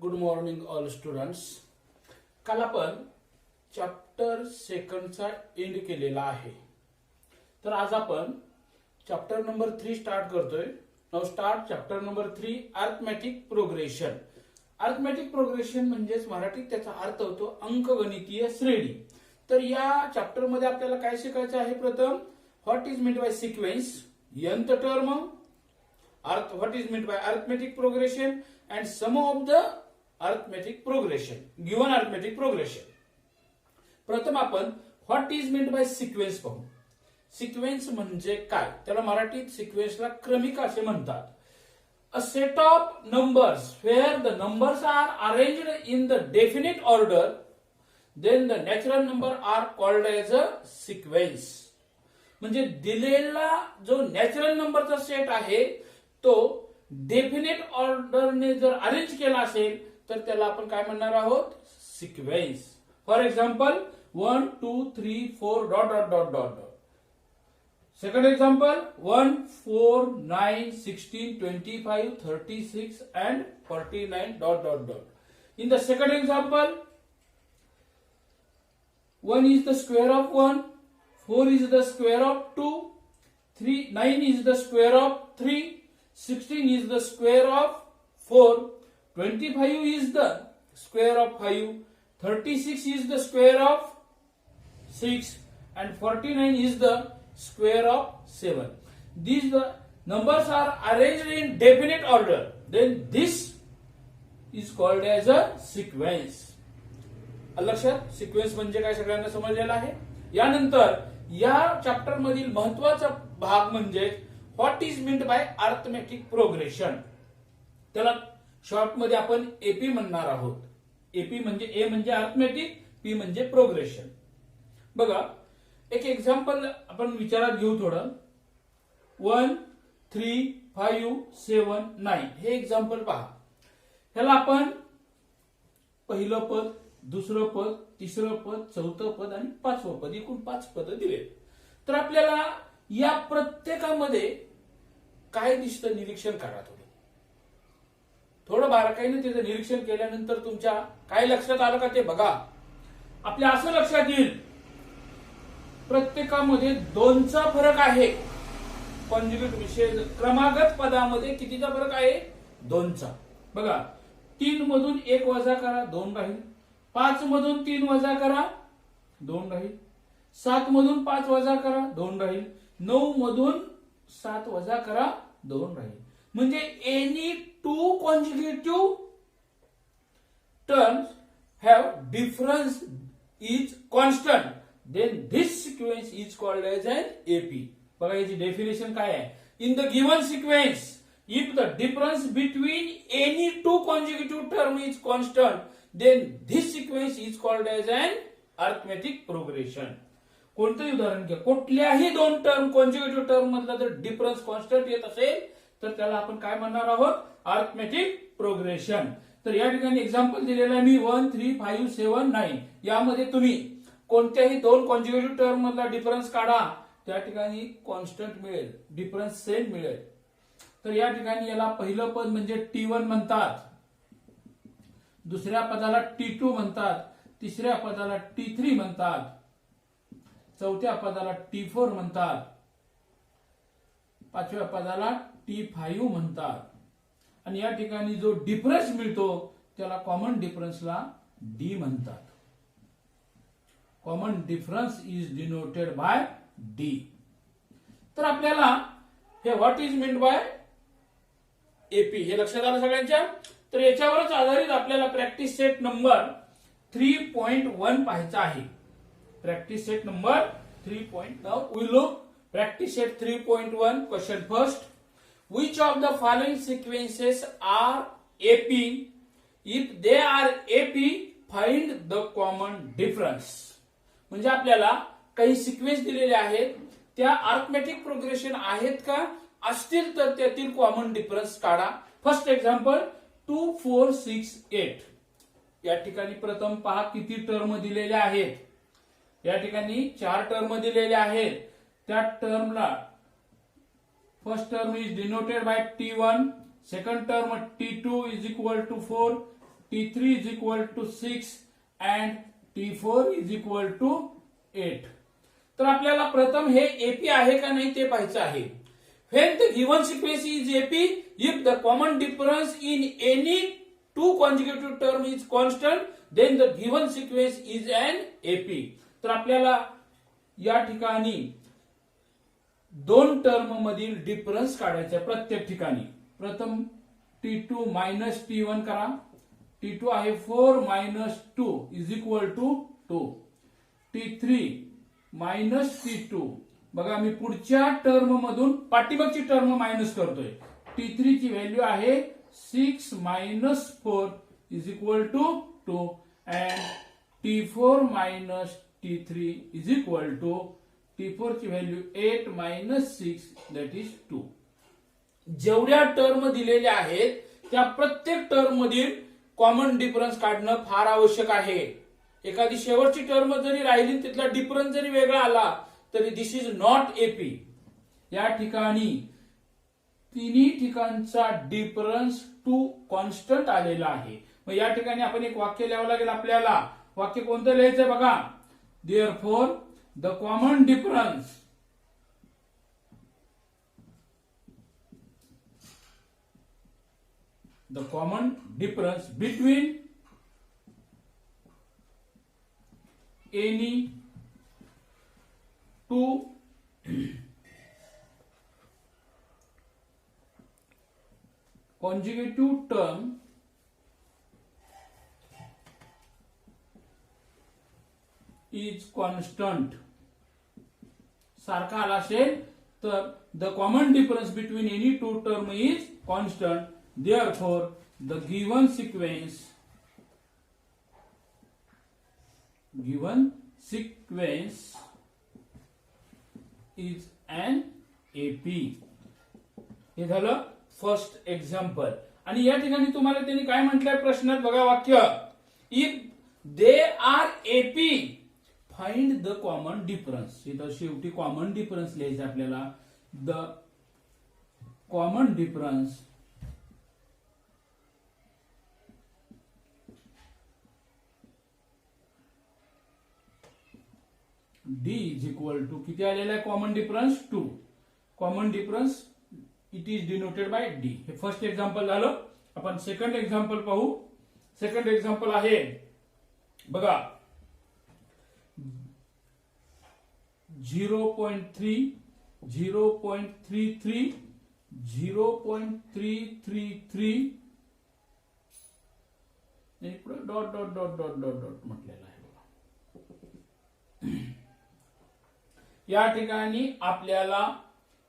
Good morning all students. काल आपण chapter सेकंडचा end केलेला आहे. तर आज आपण चॅप्टर नंबर 3 स्टार्ट करतोय. Now start chapter number 3 arithmetic progression. Arithmetic progression म्हणजेच मराठीत त्याचा अर्थ होतो अंकगणितीय श्रेणी. तर या चॅप्टर मध्ये आपल्याला काय शिकायचं आहे? प्रथम what is meant by sequence, nth term, what is meant by arithmetic progression and sum of the arithmetic progression, given arithmetic progression. प्रथम आपण what is meant by sequence पाहू. सिक्वेन्स म्हणजे काय? त्याला मराठीत सिक्वेन्सला क्रमिक असे म्हणतात. A set of numbers where the numbers are arranged in the definite order, then the natural number are called as a sequence. म्हणजे दिलेला जो नॅचरल नंबरचा सेट आहे तो डेफिनेट ऑर्डरने जर अरेंज केला असेल तर त्याला आपण काय म्हणणार आहोत? Sequence. For example 1 2 3 4 dot dot dot dot. Second example 1 4 9 16 25 36 and 49 dot dot dot. In the second example 1 is the square of 1, 4 is the square of 2, 9 is the square of 3, 16 is the square of 4, 25 is the square of 5, 36 is the square of 6 and 49 is the square of 7. These the numbers are arranged in definite order. Then this is called as a sequence. लक्षात, sequence म्हणजे काय सगळ्यांना समजलेलं आहे. यानंतर या chapter मधील महत्वाचा भाग म्हणजे what is meant by arithmetic progression. त्याला शॉर्ट मध्ये आपण एपी म्हणणार आहोत. एपी म्हणजे ए म्हणजे अर्थमॅटिक, पी म्हणजे प्रोग्रेशन. बघा, एक एक्झाम्पल आपण विचारात घेऊ थोडं. 1 3 5 7 9 हे एक्झाम्पल पहा. ह्याला आपण पहिलं पद, दुसरं पद, तिसरं पद, चौथं पद आणि पाचवं पद, एकूण 5 पद दिले. तर आपल्याला या प्रत्येकामध्ये काय दिसतं निरीक्षण करा. थोडं बारकाईने त्याचं निरीक्षण केल्यानंतर तुमच्या काय लक्षात आलं का ते बघा. आपल्या असं लक्षात येईल प्रत्येकामध्ये 2चा फरक आहे. कॉन्जुगेट विषय क्रमागत पदामध्ये कितीचा फरक आहे? 2चा. बघा, 3 मधून 1 वजा करा, 2 राहील. 5 मधून 3 वजा करा, 2 राहील. 7 मधून 5 वजा करा, 2 राहील. 9 मधून 7 वजा करा, 2 राहील. म्हणजे any 2 conjugative terms have difference is constant, then this sequence is called as an AP. बघा, याची डेफिनेशन काय आहे? In the given sequence if the difference between any 2 consecutive term is constant, then this sequence is called as an arithmetic progression. कोणतंही उदाहरण घ्या, कुठल्याही 2 term कॉन्जुगेटिव्ह term मधला जर डिफरन्स कॉन्स्टंट येत असेल तर त्याला आपण काय म्हणणार आहोत? Arithmetic progression. तर या ठिकाणी एक्झाम्पल दिलेलं आहे मी 1 3 5 7 9. यामध्ये तुम्ही कोणत्याही 2 कॉन्जुगेटिव्ह टर्म मधला डिफरन्स काढा, त्या ठिकाणी कॉन्स्टंट मिळेल, डिफरन्स सेम मिळेल. तर या ठिकाणी याला पहिलं पद म्हणजे T1 म्हणतात, दुसऱ्या पदाला T2 म्हणतात, तिसऱ्या पदाला T3 म्हणतात, चौथ्या पदाला T4 म्हणतात, पाचव्या पदाला T5 म्हणतात. आणि या ठिकाणी जो डिफरन्स मिळतो त्याला कॉमन डिफरन्सला D म्हणतात. Common difference is denoted by D. तर आपल्याला हे what is meant by AP हे लक्षात आलं सगळ्यांच्या. तर याच्यावरच आधारित आपल्याला प्रॅक्टिस सेट नंबर 3.1 पाहायचा आहे. Practice set number 3. Now we look practice set 3.1. Question first. Which of the following sequences are AP? If they are AP, find the common difference. म्हणजे आपल्याला काही सिक्वेन्स दिलेले आहेत, त्या अर्थमॅटिक प्रोग्रेशन आहेत का? असतील तर त्यातील कॉमन डिफरन्स काढा. First example 2 4 6 8. या ठिकाणी प्रथम पहा किती टर्म दिलेल्या आहेत. या ठिकाणी 4 टर्म दिलेल्या आहेत. त्या टर्मला first term is denoted by T1, second term T2 is equal to 4, T3 is equal to 6 and T4 is equal to 8. तर आपल्याला प्रथम हे AP आहे का नाही ते पाहायचं आहे. When the given sequence is AP, if the common difference in any two consecutive term is constant, then the given sequence is an AP. तर आपल्याला या ठिकाणी दोन टर्म मधील डिफरन्स काढायचा प्रत्येक ठिकाणी. प्रथम T2 मायनस T1 करा. T2 आहे 4 minus 2 is equal to 2. T3 minus T2. बघा मी पुढच्या टर्म मधून पाठीमागची टर्म मायनस करतोय. T3 ची व्हॅल्यू आहे 6 minus 4 is equal to 2 and T4 minus T3 is equal to T4 ची व्हॅल्यू 8 मायनस 6 दॅट इज 2. जेवढ्या टर्म दिलेल्या आहेत त्या प्रत्येक टर्म मधील कॉमन डिफरन्स काढणं फार आवश्यक आहे. एखादी शेवटची टर्म जरी राहिली तिथला डिफरन्स जरी वेगळा आला तरी दिस इज नॉट एपी. या ठिकाणी तिन्ही ठिकाणचा डिफरन्स टू कॉन्स्टंट आलेला आहे. मग या ठिकाणी आपण एक वाक्य लिहावं लागेल आपल्याला. वाक्य कोणतं लिहायचंय बघा. Therefore the common difference between any two consecutive term is constant. सारखा आला असेल तर the common difference between any two term is constant. Therefore, the given sequence is an AP. हे झालं फर्स्ट एक्झाम्पल. आणि या ठिकाणी तुम्हाला त्यांनी काय म्हटलंय प्रश्नात बघा वाक्य. If they are AP find the common difference. इथं शेवटी कॉमन डिफरन्स लिहायचं आपल्याला. The common difference D is equal to किती आलेला आहे common difference 2. Common difference it is denoted by D. हे फर्स्ट एक्झाम्पल झालं. आपण सेकंड एक्झाम्पल पाहू. सेकंड एक्झाम्पल आहे बघा 0.3 0.33 0.333 dot dot dot dot dot dot म्हटलेलं आहे. या ठिकाणी आपल्याला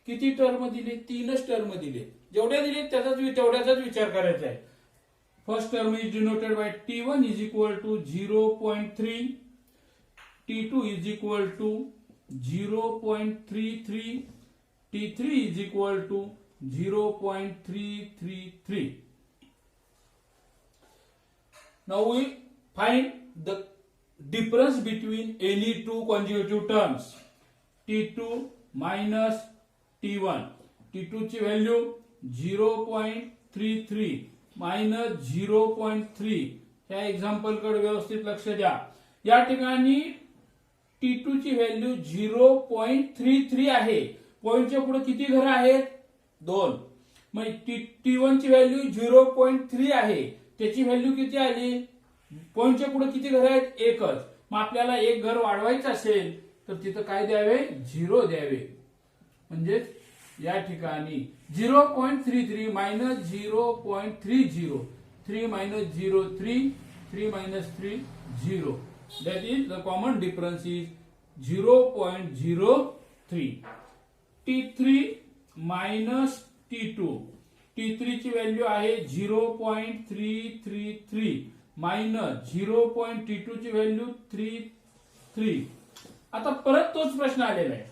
किती टर्म दिले. 3च टर्म दिले. जेवढ्या दिले तेवढ्याचाच विचार करायचा आहे. First term is denoted by T1 is equal to 0.3. T2 is equal to 0.33. T3 is equal to 0.333. Now we find the difference between any two consecutive terms. T2 minus T1. T2 ची value 0.33 minus 0.3. या example कडे व्यवस्थित लक्ष द्या. या ठिकाणी T2 ची value 0.33 आहे. पॉइंटच्या पुढे किती घर आहेत 2. मग T1 ची व्हॅल्यू 0.3 आहे. त्याची व्हॅल्यू किती आली. पॉइंटच्या पुढे किती घर आहेत 1च. मग आपल्याला एक घर वाढवायचं असेल तर तिथं काय द्यावे 0 द्यावे. म्हणजे या ठिकाणी 0.33 minus 0.30. 3 minus 0 3 3 minus 3 0. That is the common difference is 0.03. T3 minus T2. T3 ची व्हॅल्यू आहे 0.333 मायनस 0.T2 ची व्हॅल्यू 3. आता परत तोच प्रश्न आलेला आहे.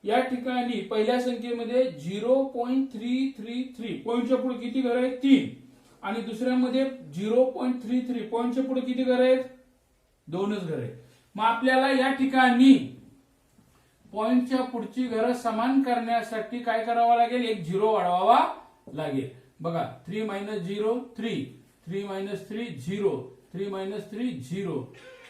या ठिकाणी पहिल्या संख्येमध्ये 0.333 पॉइंटच्या पुढे किती घर आहेत 3 आणि दुसऱ्यामध्ये 0.33 पॉइंटच्या पुढे किती घर आहेत 2च घर आहेत. मग आपल्याला या ठिकाणी पॉइंटच्या पुढची घरं समान करण्यासाठी काय करावं लागेल. एक 0 वाढवावा लागेल. बघा 3 मायनस 0 3 3 मायनस 3 0, 3 मायनस 3 0,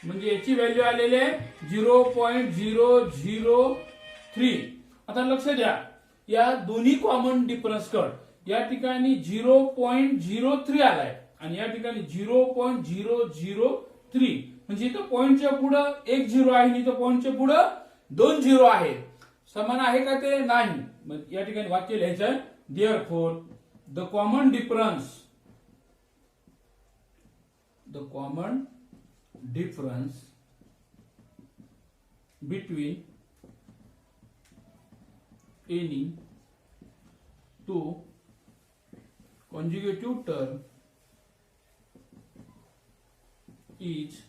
म्हणजे याची व्हॅल्यू आलेली आहे 0.003. आता लक्ष द्या, या दोन्ही कॉमन डिफरन्स कट या ठिकाणी 0.03 आलाय आणि या ठिकाणी 0.003, म्हणजे इथं पॉइंटच्या पुढं एक झिरो आहे आणि इथं पॉइंटच्या पुढं 2 झिरो आहे. समान आहे का ते? नाही. मग या ठिकाणी वाक्य लिहायचं, therefore the common difference between any two consecutive term is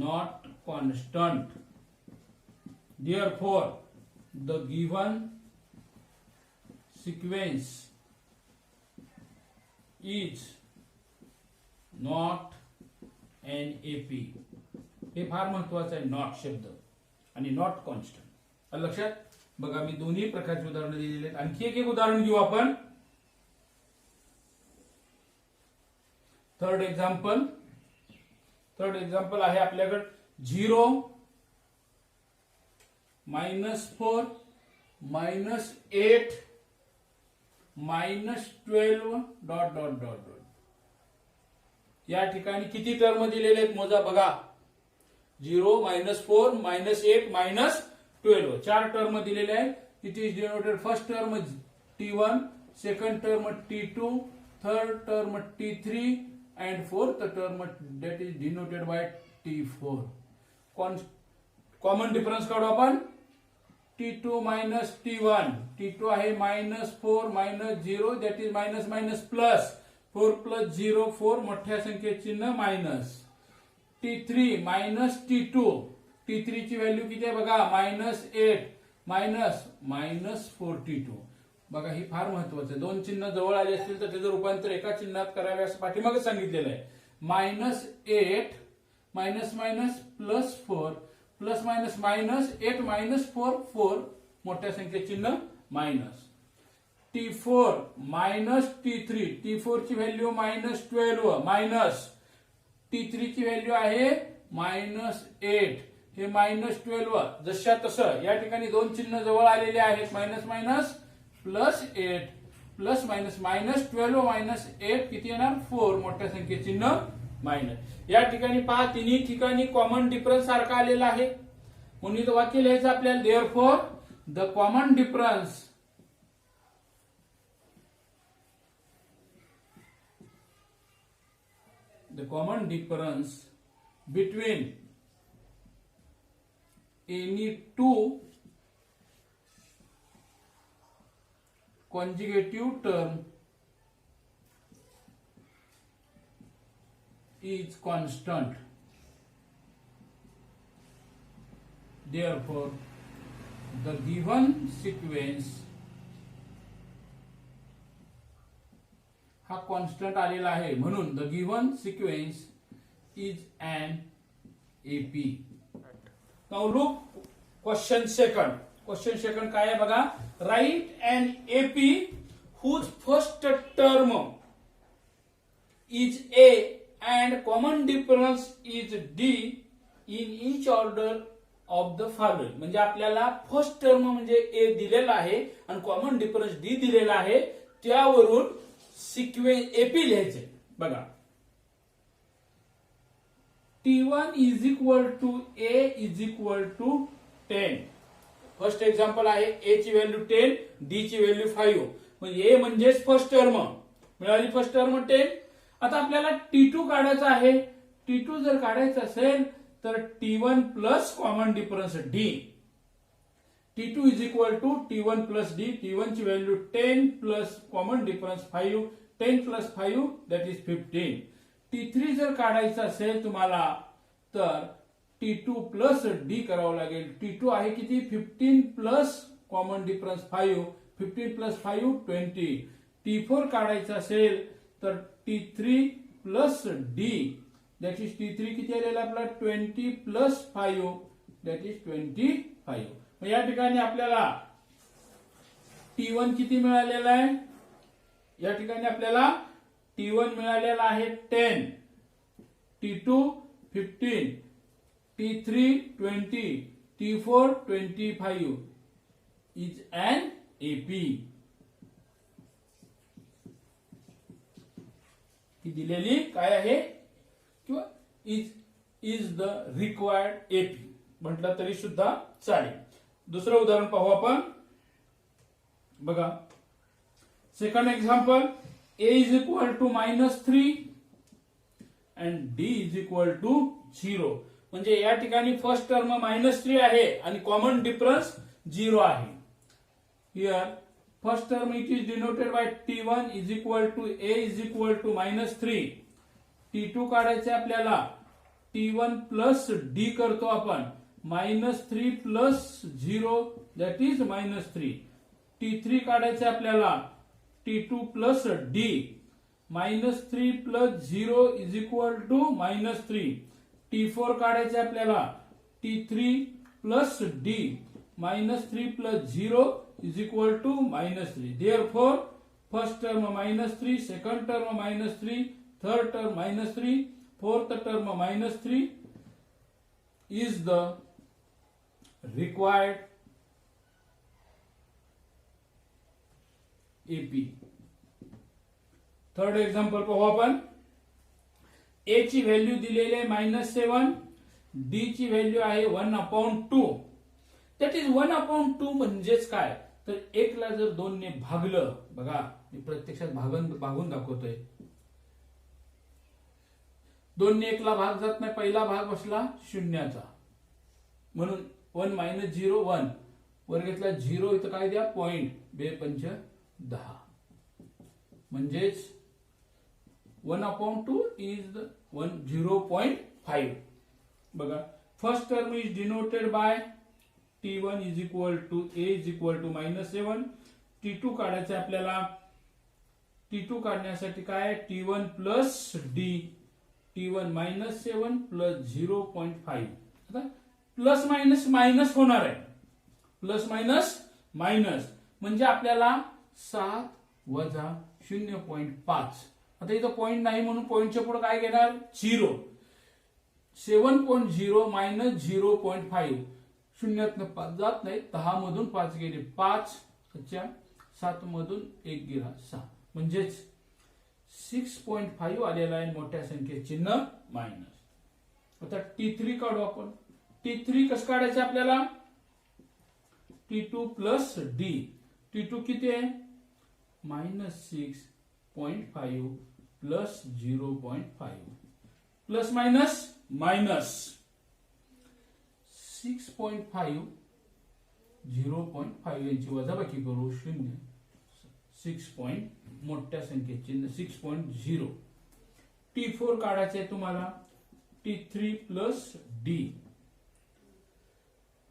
not constant. Therefore, the given sequence is not an AP. हे फार महत्वाचं आहे, नॉट शब्द आणि नॉट कॉन्स्टंट. लक्षात बघा, मी दोन्ही प्रकारची उदाहरणं दिलेली आहेत. आणखी एक उदाहरण घेऊ आपण. थर्ड एक्झाम्पल आहे आपल्याकडे 0 -4 -8 -12 ... या ठिकाणी किती टर्म दिलेले आहेत मोजा बघा. 0 -4 -8 -12, 4 टर्म दिलेले आहेत. It is denoted first term T1, second term T2, third term T3 and fourth term that is denoted by T4. Common difference काढू आपण. T2 minus T1. T2 आहे -4 -0 that is मायनस प्लस 4 + 0 4, मोठ्या संख्येचे चिन्ह minus. T3 minus T2. T3 ची value किती आहे बघा, -8 -42. बघा, ही फार महत्वाचं आहे. दोन चिन्ह जवळ आले असतील तर त्याचं रूपांतर एका चिन्हात करावे असं पाठीमागे सांगितलेलं आहे. -8 +4 +- -8 -4 मोठ्या संख्येचे चिन्ह minus. T4 minus T3. T4 ची व्हॅल्यू -12 मायनस. T3 ची व्हॅल्यू आहे -8. हे -12 जशा तसं या ठिकाणी दोन चिन्ह जवळ आलेले आहेत. मायनस +8 +- -12 किती येणार 4, मोठ्या संख्येचे चिन्ह मायनस. या ठिकाणी पहा, तिन्ही ठिकाणी कॉमन डिफरन्स सारखा आलेला आहे. म्हणून इथं वाक्य लिहायचं आपल्याला, therefore the common difference between any two consecutive term is constant. Therefore, the given sequence हा कॉन्स्टंट आलेला आहे, म्हणून the given sequence is an AP. Now look question second काय आहे बघा. Right an AP whose first term is a and common difference is d in each order of the following. म्हणजे आपल्याला first term म्हणजे ए दिलेला आहे आणि common difference D दिलेला आहे, त्यावरून सिक्वेन्स एपी लिहायचे बघा. T1 is equal to a is equal to 10. First example आहे, ए ची व्हॅल्यू 10, डी ची व्हॅल्यू 5. म्हणजे ए म्हणजेच फर्स्ट टर्म मिळाली, फर्स्ट टर्म 10. आता आपल्याला T2 काढायचा आहे. T2 जर काढायचं असेल तर T1 plus common difference D. T2 is equal to T1 plus D. T1 ची value 10 plus common difference 5. 10 + 5 that is 15. T3 जर काढायचं असेल तुम्हाला तर T2 प्लस D करावं लागेल. T2 आहे किती 15 प्लस कॉमन डिफरन्स 5. 15 + 5 20. T4 काढायचं असेल तर T3 plus D that is T3 किती आलेला आपला 20 + 5 दॅट इज 25. या ठिकाणी आपल्याला T1 किती मिळालेला आहे, या ठिकाणी आपल्याला T1 मिळालेला आहे 10, T2 15, T3 20, T4 25 is an AP. ही दिलेली काय आहे किंवा इज द रिक्वायर्ड एपी म्हटलं तरी सुद्धा चालेल. दुसरं उदाहरण पाहू आपण. बघा, second example, a is equal to -3 and d is equal to 0. म्हणजे या ठिकाणी फर्स्ट टर्म -3 आहे आणि कॉमन डिफरन्स 0 आहे. Here first term it is denoted by t1 is equal to a is equal to -3. t2 काढायचे आपल्याला, t1 plus d करतो आपण, -3 प्लस 0 दॅट इज -3. t3 काढायचे आपल्याला, t2 plus d, -3 plus 0 is equal to -3. t4 काढायचे आपल्याला, t3 plus d, -3 plus 0 is equal to -3. Therefore, first term -3, second term -3, third term -3, fourth term -3 is the required AP. Third example पाहू आपण. A ची value दिलेली आहे -7, D ची value आहे 1/2. That is 1/2 म्हणजेच काय, तर 1 ला जर 2 ने भागलं, बघा मी प्रत्यक्षात भागून दाखवतोय. 2 ने 1 ला भाग जात नाही, पहिला भाग बसला शून्याचा, म्हणून 1 - 0 1 वर घेतला 0, इथं काय द्या पॉइंट, 2 पंच 10, म्हणजेच 1/2 इज 0.5. बघा, first term is denoted by t1 is equal to a is equal to -7. t2 काढायचे आपल्याला, t2 काढण्यासाठी काय, t1 plus d, t1 -7 plus 0.5. आता प्लस मायनस मायनस होणार आहे, प्लस मायनस मायनस म्हणजे आपल्याला 7 वजा 0.5. आता इथं पॉइंट नाही म्हणून पॉइंटच्या पुढे काय घेणार, 0. 7.0 मायनस 0.5, शून्यातनं 5 जात नाही, 10 मधून 5 गेले 5, 7 मधून 1 गेला 6, म्हणजेच 6.5 आलेला आहे. मोठ्या संख्येचे चिन्ह मायनस. आता t3 काढू आपण. t3 कसं काढायचं आपल्याला, t2 प्लस d, t2 किती आहे -6.5 प्लस 0.5 प्लस मायनस मायनस 6.5 0.5 यांची वजाबाकी करू, 0 6. मोठ्या संख्येचे 6.0. t4 काढायचे तुम्हाला, t3 प्लस d,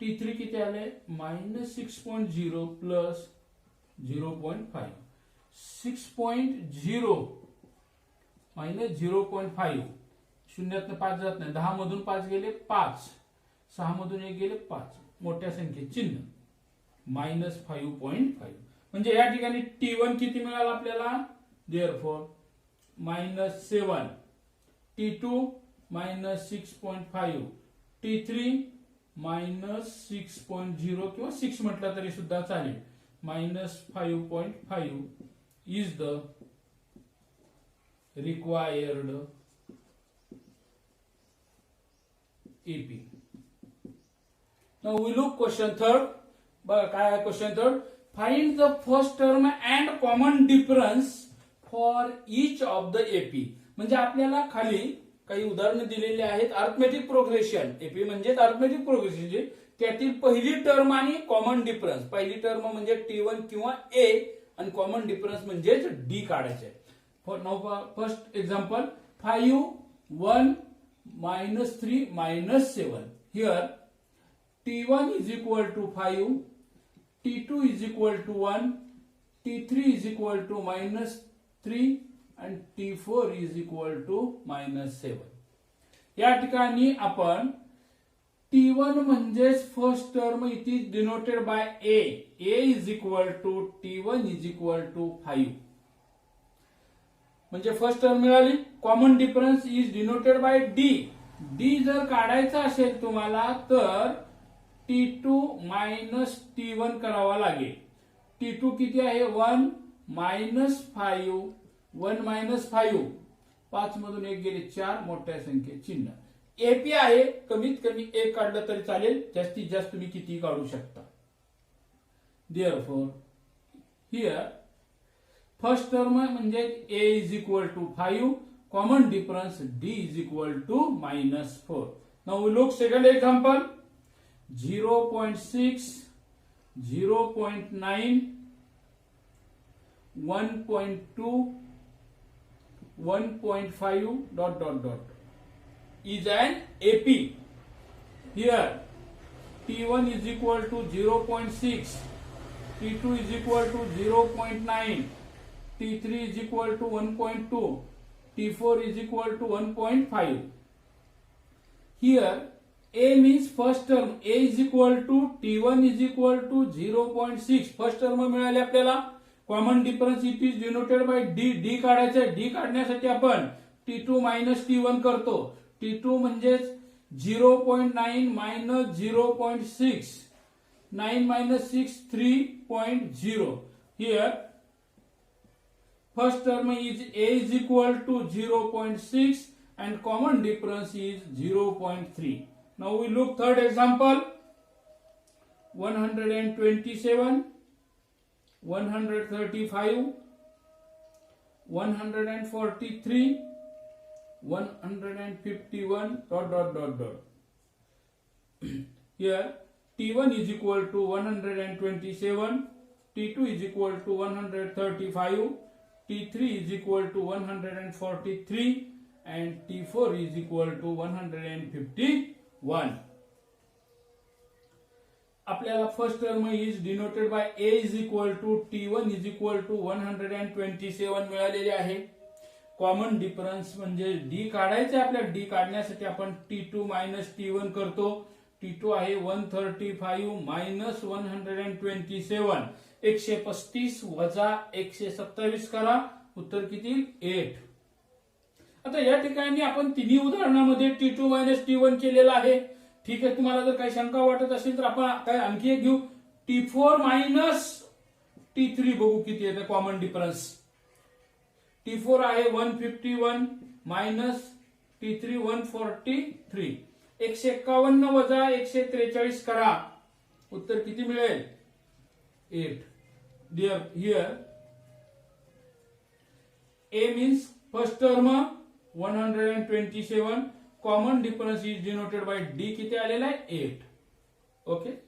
t3 किती आले -6.0 प्लस 0.5, 6.0 मायनस 0.5, शून्यातनं 5 जात नाही, 10 मधून 5 गेले 5, 6 मधून 1 गेले 5, मोठ्या संख्येचे चिन्ह -5.5. म्हणजे या ठिकाणी t1 किती मिळाला आपल्याला, देअरफॉर -7, t2 -6.5, t3 -6.0 किंवा 6 म्हटलं तरी सुद्धा चालेल, -5.5 is the required AP. Now we look question third. बघा काय आहे question third. Find the first term and common difference for each of the AP. म्हणजे आपल्याला खाली काही उदाहरणं दिलेली आहेत. अर्थमेटिक प्रोग्रेशन, एपी म्हणजे अर्थमेटिक प्रोग्रेशन, त्यातील पहिली टर्म आणि कॉमन डिफरन्स. पहिली टर्म म्हणजे t1 किंवा a आणि कॉमन डिफरन्स म्हणजे d काढायचे. First example, 5 1 -3 -7. Here t1 is equal to 5, t2 is equal to 1, t3 is equal to -3 and t4 is equal to -7. या ठिकाणी आपण t1 म्हणजेच first term it is denoted bye a. a is equal to t1 is equal to 5. म्हणजे first term मिळाली. Common difference is denoted bye D. D जर काढायचा असेल तुम्हाला तर T2 मायनस T1 करावा लागेल. T2 किती आहे 1 मायनस 5. 1 मायनस 5 5 मधून 1 गेले 4 मोठ्या संख्ये चिन्ह. एपी आहे कमीत कमी 1 काढलं तरी चालेल. जास्तीत जास्त तुम्ही किती काढू शकता. Therefore here फर्स्ट टर्म म्हणजे a is equal to 5. Common difference d is equal to -4. Now we look second example. 0.6, 0.9, 1.2, 1.5 dot dot dot is an AP. Here T1 is equal to 0.6, T2 is equal to 0.9, T3 is equal to 1.2, T4 is equal to 1.5. Here A means first term. A is equal to T1 is equal to 0.6. First term मिळाली आपल्याला. Common difference it is denoted bye D. D काढायचं आहे. D काढण्यासाठी आपण T2 minus T1 करतो. T2 म्हणजेच 0.9 minus 0.6. 9 minus 6, 3.0. Here first term is A is equal to 0.6 and common difference is 0.3. Now we look third example. 127, 135, 143, 151 dot dot dot dot. Here T1 is equal to 127, T2 is equal to 135, T3 is equal to 143 and T4 is equal to 151. आपल्याला first term is denoted bye A is equal to T1 is equal to 127 मिळालेले आहे. Common difference म्हणजे D काढायचे. आपल्याला D काढण्यासाठी आपण T2 minus T1 करतो. T2 आहे 135 मायनस 127. 135 वजा 127 करा. उत्तर किती 8. आता या ठिकाणी आपण तिन्ही उदाहरणामध्ये T2 मायनस T1 केलेला आहे. ठीक आहे. तुम्हाला जर काही शंका वाटत असेल तर आपण काय आणखी एक घेऊ. T4 मायनस T3 बघू किती येते कॉमन डिफरन्स. T4 आहे 151 मायनस T3 143. 151 वजा 143 करा. उत्तर किती मिळेल 8. Here A means first term 127. Common difference is denoted by D किती आलेला आहे 8. ओके.